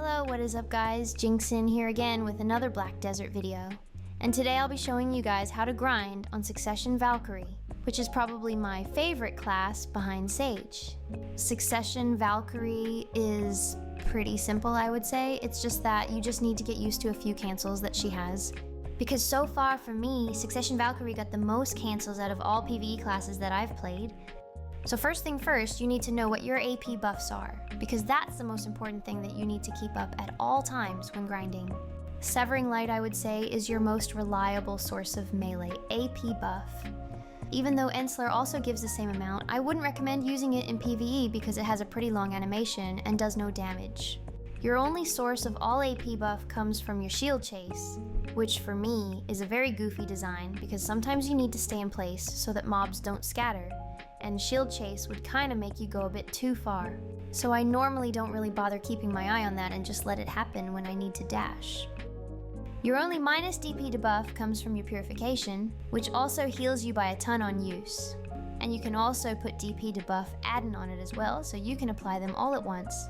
Hello, what is up guys? Gyfin here again with another Black Desert video. And today I'll be showing you guys how to grind on Succession Valkyrie, which is probably my favorite class behind Sage. Succession Valkyrie is pretty simple, I would say. It's just that you just need to get used to a few cancels that she has. Because so far for me, Succession Valkyrie got the most cancels out of all PvE classes that I've played. So first thing first, you need to know what your AP buffs are, because that's the most important thing that you need to keep up at all times when grinding. Severing Light, I would say, is your most reliable source of melee AP buff. Even though Ensler also gives the same amount, I wouldn't recommend using it in PvE because it has a pretty long animation and does no damage. Your only source of all AP buff comes from your Shield Chase, which for me is a very goofy design because sometimes you need to stay in place so that mobs don't scatter, and Shield Chase would kinda make you go a bit too far. So I normally don't really bother keeping my eye on that and just let it happen when I need to dash. Your only minus DP debuff comes from your Purification, which also heals you by a ton on use. And you can also put DP debuff add-in on it as well, so you can apply them all at once.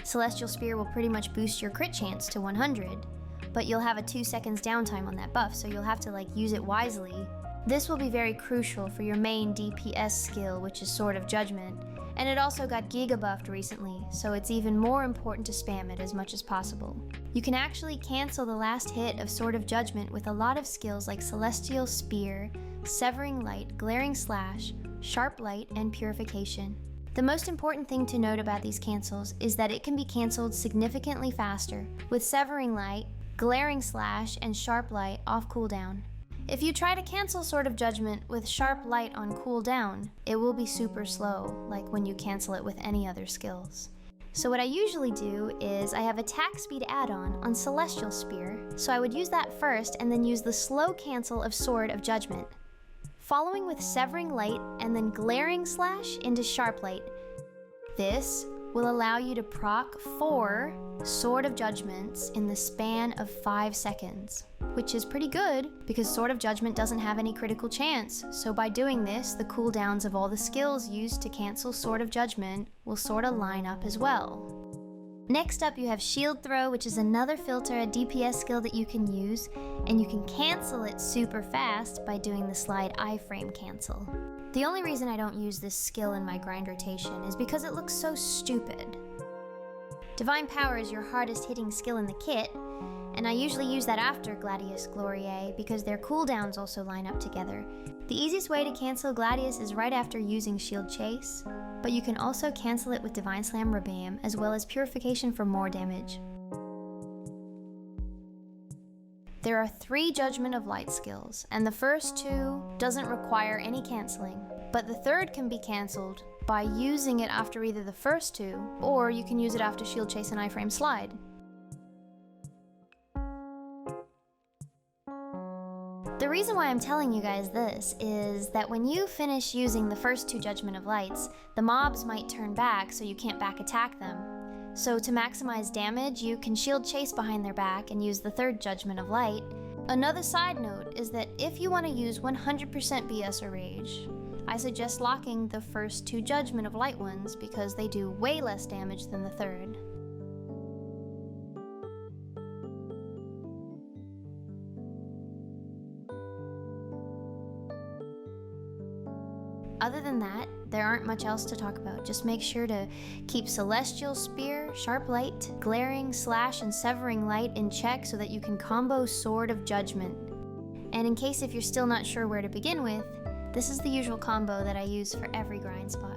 Celestial Spear will pretty much boost your crit chance to 100, but you'll have a 2 seconds downtime on that buff, so you'll have to use it wisely. This will be very crucial for your main DPS skill, which is Sword of Judgment, and it also got Giga buffed recently, so it's even more important to spam it as much as possible. You can actually cancel the last hit of Sword of Judgment with a lot of skills like Celestial Spear, Severing Light, Glaring Slash, Sharp Light, and Purification. The most important thing to note about these cancels is that it can be canceled significantly faster, with Severing Light, Glaring Slash, and Sharp Light off cooldown. If you try to cancel Sword of Judgment with Sharp Light on cooldown, it will be super slow, like when you cancel it with any other skills. So what I usually do is I have attack speed add-on on Celestial Spear, so I would use that first and then use the slow cancel of Sword of Judgment, following with Severing Light and then Glaring Slash into Sharp Light. This will allow you to proc 4 Sword of Judgments in the span of 5 seconds, which is pretty good because Sword of Judgment doesn't have any critical chance, so by doing this, the cooldowns of all the skills used to cancel Sword of Judgment will sorta line up as well. Next up you have Shield Throw, which is another filter, a DPS skill that you can use, and you can cancel it super fast by doing the slide iframe cancel. The only reason I don't use this skill in my grind rotation is because it looks so stupid. Divine Power is your hardest hitting skill in the kit, and I usually use that after Gladius Gloriae because their cooldowns also line up together. The easiest way to cancel Gladius is right after using Shield Chase, but you can also cancel it with Divine Slam Rebam as well as Purification for more damage. There are 3 Judgment of Light skills, and the first 2 doesn't require any canceling, but the third can be cancelled by using it after either the first 2, or you can use it after Shield Chase and iframe slide. The reason why I'm telling you guys this is that when you finish using the first 2 Judgment of Lights, the mobs might turn back so you can't back attack them. So to maximize damage, you can Shield Chase behind their back and use the 3rd Judgment of Light. Another side note is that if you want to use 100% BS or Rage, I suggest locking the first 2 Judgment of Light ones because they do way less damage than the 3rd. Other than that, there aren't much else to talk about. Just make sure to keep Celestial Spear, Sharp Light, Glaring Slash, and Severing Light in check so that you can combo Sword of Judgment. And in case if you're still not sure where to begin with, this is the usual combo that I use for every grind spot.